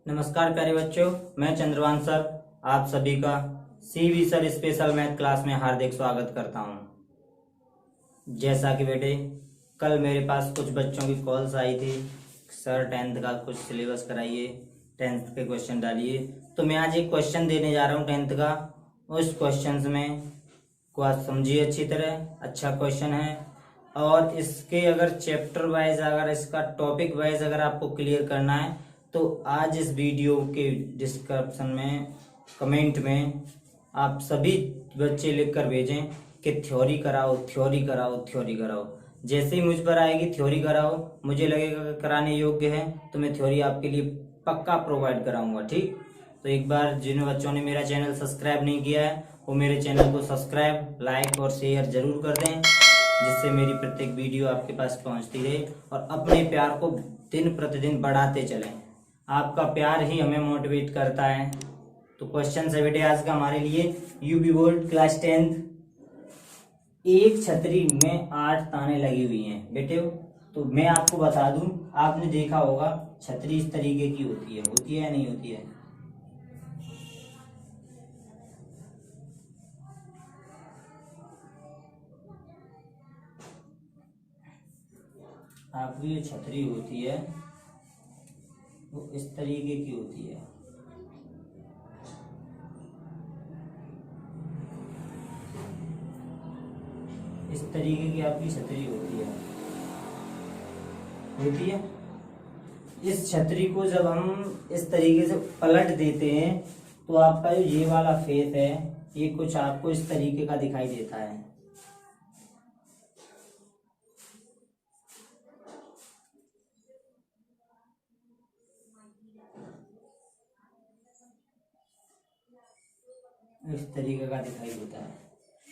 नमस्कार प्यारे बच्चों, मैं चंद्रवान सर आप सभी का CV sir special math class में हार्दिक स्वागत करता हूं। जैसा कि बेटे कल मेरे पास कुछ बच्चों की कॉल्स आई थी, सर 10th का कुछ सिलेबस कराइए, 10th के क्वेश्चन डालिए। तो मैं आज एक क्वेश्चन देने जा रहा हूं 10th का। उस क्वेश्चन में को आप समझिए अच्छी तरह, अच्छा क्वेश्चन है। और इसके अगर चैप्टर वाइज, अगर इसका टॉपिक वाइज अगर आपको क्लियर करना है तो आज इस वीडियो के डिस्क्रिप्शन में कमेंट में आप सभी बच्चे लिखकर भेजें कि थ्योरी कराओ, थ्योरी कराओ, थ्योरी कराओ। जैसे ही मुझ पर आएगी थ्योरी कराओ, मुझे लगेगा कि कराने योग्य है तो मैं थ्योरी आपके लिए पक्का प्रोवाइड कराऊंगा। ठीक, तो एक बार जिन बच्चों ने मेरा चैनल सब्सक्राइब नहीं किया है वो मेरे चैनल को सब्सक्राइब, लाइक और शेयर जरूर कर दें, जिससे मेरी प्रत्येक वीडियो आपके पास पहुंचती रहे और अपने प्यार को दिन प्रतिदिन बढ़ाते चलें। आपका प्यार ही हमें मोटिवेट करता है। तो क्वेश्चन है बेटे आज का हमारे लिए, यूपी बोर्ड क्लास 10th। एक छतरी में 8 ताने लगी हुई हैं बेटे। तो मैं आपको बता दूं, आपने देखा होगा छतरी इस तरीके की होती है या नहीं होती है? आपकी जो छतरी होती है वो इस तरीके की होती है। इस तरीके की आपकी छतरी होती है। इस छतरी को जब हम इस तरीके से पलट देते हैं तो आपका जो ये वाला फेस है ये कुछ आपको इस तरीके का दिखाई देता है। इस तरीके का दिखाई देता है,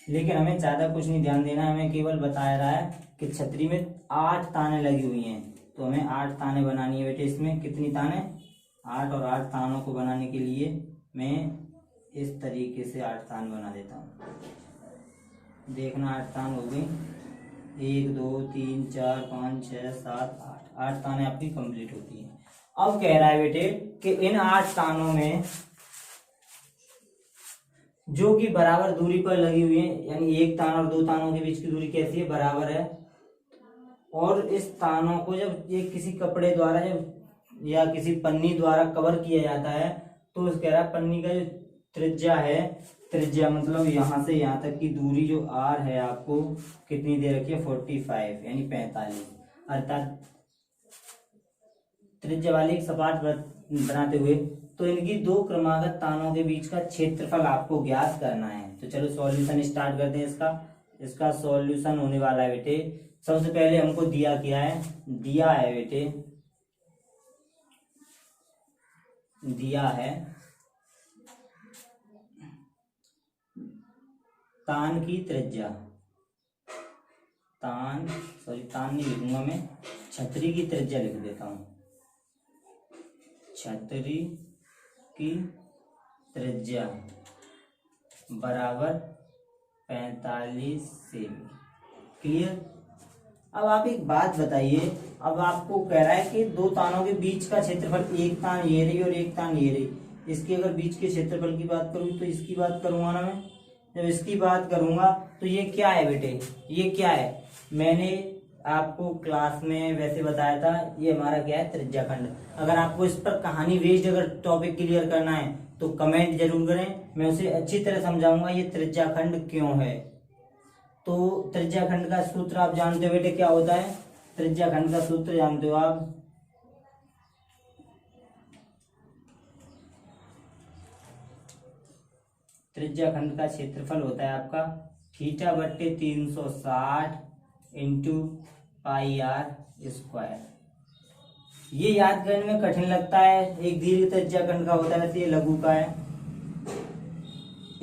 लेकिन हमें ज्यादा कुछ नहीं ध्यान देना, हमें केवल बताया रहा है कि छतरी में 8 ताने लगी हुई हैं। तो हमें 8 ताने बनानी है बेटे। इसमें कितनी ताने? 8। और 8 तानों को बनाने के लिए मैं इस तरीके से 8 तान बना देता हूँ। देखना 8 तान हो गई, 1 2 3 4 5 6 7 8। 8 ताने आपकी कंप्लीट होती है। अब कह रहा है बेटे कि इन 8 तानों में जो कि बराबर दूरी पर लगी हुई है, यानी एक तान और 2 तानों के बीच की दूरी कैसी है? बराबर है। और इस तानों को जब ये किसी कपड़े द्वारा जब या किसी पन्नी द्वारा कवर किया जाता है तो कह रहा है पन्नी का जो त्रिज्या है, त्रिज्या मतलब यहाँ से यहाँ तक की दूरी जो आर है आपको कितनी दे रखी है? 45 यानी 45। अर्थात त्रिज्या वाली एक सपाट बनाते हुए तो इनकी 2 क्रमागत तानों के बीच का क्षेत्रफल आपको ज्ञात करना है। तो चलो सॉल्यूशन स्टार्ट करते हैं। इसका सॉल्यूशन होने वाला है बेटे। सबसे पहले हमको दिया है बेटे, दिया है तान की त्रिज्या, तान नहीं लिखूंगा मैं, छतरी की त्रिज्या लिख देता हूं। छतरी की त्रिज्या बराबर 45 सेमी। क्लियर? अब आप एक बात बताइए, अब आपको कह रहा है कि 2 तानों के बीच का क्षेत्रफल, एक तान ये रही और एक तान ये रही, इसके अगर बीच के क्षेत्रफल की बात करूं तो इसकी बात करूंगा ना मैं। जब इसकी बात करूंगा तो ये क्या है बेटे? ये क्या है? मैंने आपको क्लास में वैसे बताया था, ये हमारा क्या है? त्रिज्याखंड। अगर आपको इस पर कहानी बेस्ड अगर टॉपिक क्लियर करना है तो कमेंट जरूर करें, मैं उसे अच्छी तरह समझाऊंगा ये त्रिज्याखंड क्यों है। तो त्रिज्याखंड का सूत्र आप जानते हो बेटे क्या होता है? त्रिज्याखंड का सूत्र जानते हो आप? त्रिज्याखंड का क्षेत्रफल होता है आपका θ/360 इंटू पाई आर स्क्वायर। ये याद करने में कठिन लगता है, एक दीर्घ त्रिज्याखंड का होता है, ये लघु का है।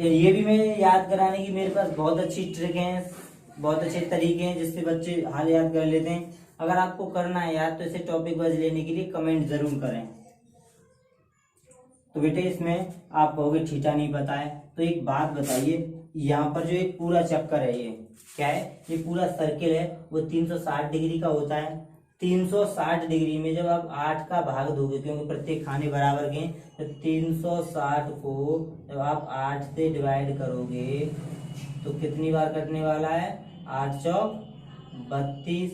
ये भी मैं याद कराने की मेरे पास बहुत अच्छी ट्रिक है, बहुत अच्छे तरीके हैं जिससे बच्चे हाल याद कर लेते हैं। अगर आपको करना है याद तो इसे टॉपिक वाइज लेने के लिए कमेंट जरूर करें। तो बेटे इसमें आप कहोगे थीटा नहीं पता है, तो एक बात बताइए, यहाँ पर जो एक पूरा चक्कर है ये क्या है? ये पूरा सर्किल है वो 360 डिग्री का होता है। 360 डिग्री में जब आप 8 का भाग दोगे, क्योंकि प्रत्येक खाने बराबर के हैं, तो 360 को जब आप 8 से डिवाइड करोगे तो कितनी बार कटने वाला है? 8 चौक 32,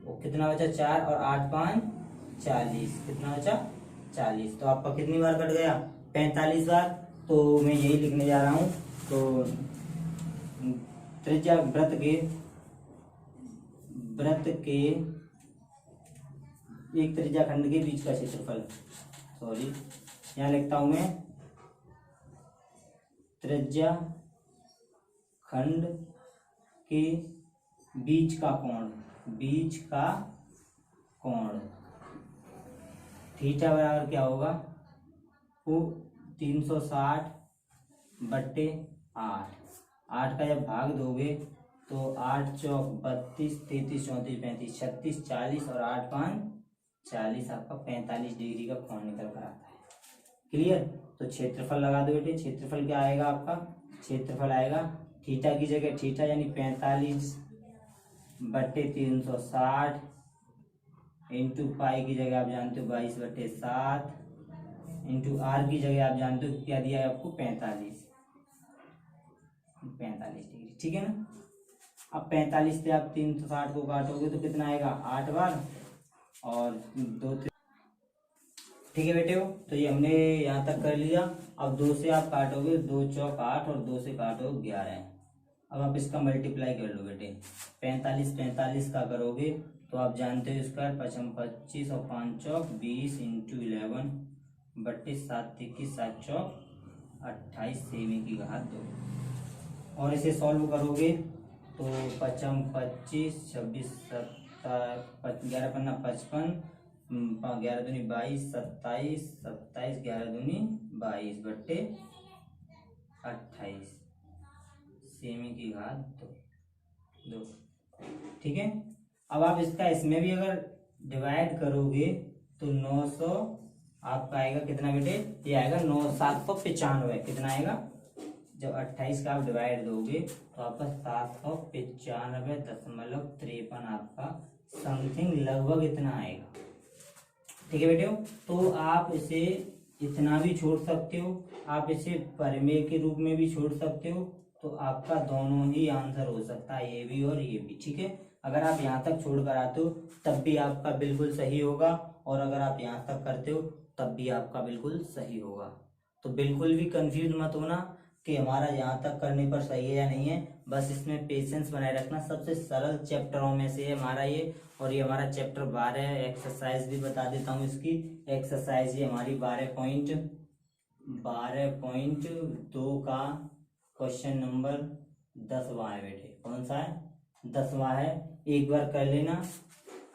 वो कितना बचा? 4, और 8 5 40, कितना बचा? 40। तो आपका कितनी बार कट गया? 45 बार। तो मैं यही लिखने जा रहा हूँ। तो त्रिज्या वृत्त के एक त्रिज्या खंड के बीच का क्षेत्रफल, सॉरी यहाँ लिखता हूं मैं, त्रिज्या खंड के बीच का कोण थीटा बराबर क्या होगा? वो 360 बट्टे 8। 8 का जब भाग दोगे तो 8 चौक 32, 33 34 35 36 40, और 8 5 40, आपका 45 डिग्री का कोण निकल कर आता है। क्लियर? तो क्षेत्रफल लगा दो बेटे। क्षेत्रफल क्या आएगा आपका? क्षेत्रफल आएगा थीटा की जगह थीटा यानी 45 बट्टे 360 इंटू पाई की जगह आप जानते हो 22 बट्टे 7 इंटू आर की जगह आप जानते हो क्या दिया है आपको? 45 डिग्री। ठीक है ना? अब 45 से आप 360 को काटोगे तो कितना आएगा? 8 बार और 2। ठीक है बेटे हो, तो ये हमने यहाँ तक कर लिया। अब 2 से आप काटोगे, 2 चौक 8 और 2 से काटोगे 11। अब आप इसका मल्टीप्लाई कर लो बेटे। 45 का करोगे तो आप जानते हो स्क्वायर 25 और 5 चौक 20 इंटू 11 बट्टे 7 21 7 चौक 28 सेमी की घात 2। और इसे सॉल्व करोगे तो 25 26 11 पन्ना 55 11 दूनी 22 27 27 11 दूनी 22 बट्टे 28 सेमी की घात 2। ठीक है? अब आप इसका इसमें भी अगर डिवाइड करोगे तो 900 आपका आएगा कितना बेटे? ये आएगा 795। कितना आएगा? जब 28 का आप डिवाइड दोगे तो आपका 795.53 आपका समथिंग लगभग इतना आएगा। ठीक है बेटे? तो आप इसे इतना भी छोड़ सकते हो, आप इसे परिमेय के रूप में भी छोड़ सकते हो। तो आपका दोनों ही आंसर हो सकता है, ये भी और ये भी। ठीक है? अगर आप यहाँ तक छोड़ कर आते हो तब भी आपका बिल्कुल सही होगा, और अगर आप यहाँ तक करते हो तब भी आपका बिल्कुल सही होगा। तो बिल्कुल भी कंफ्यूज मत होना कि हमारा यहाँ तक करने पर सही है या नहीं है। बस इसमें पेशेंस बनाए रखना। सबसे सरल चैप्टरों में से है हमारा ये, और ये हमारा चैप्टर 12 है। एक्सरसाइज भी बता देता हूँ इसकी। एक्सरसाइज ये हमारी 12.2 का क्वेश्चन नंबर 10वां है बेटे। कौन सा है? 10वां है। एक बार कर लेना।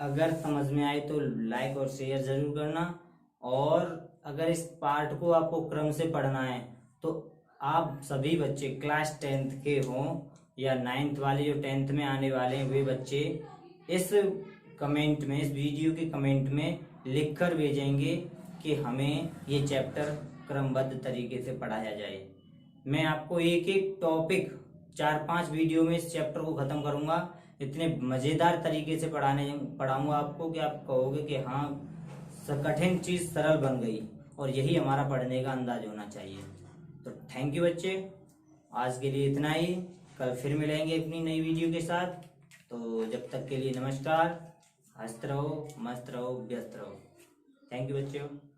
अगर समझ में आए तो लाइक और शेयर जरूर करना, और अगर इस पार्ट को आपको क्रम से पढ़ना है तो आप सभी बच्चे क्लास 10th के हों या 9th वाले जो 10th में आने वाले हैं, वे बच्चे इस कमेंट में, इस वीडियो के कमेंट में लिख कर भेजेंगे कि हमें ये चैप्टर क्रमबद्ध तरीके से पढ़ाया जाए। मैं आपको एक एक टॉपिक 4-5 वीडियो में इस चैप्टर को खत्म करूंगा। इतने मजेदार तरीके से पढ़ाऊंगा आपको कि आप कहोगे कि हाँ, कठिन चीज सरल बन गई। और यही हमारा पढ़ने का अंदाज होना चाहिए। तो थैंक यू बच्चे, आज के लिए इतना ही। कल फिर मिलेंगे अपनी नई वीडियो के साथ। तो जब तक के लिए नमस्कार। हंसते रहो, मस्त रहो, व्यस्त रहो। थैंक यू बच्चों।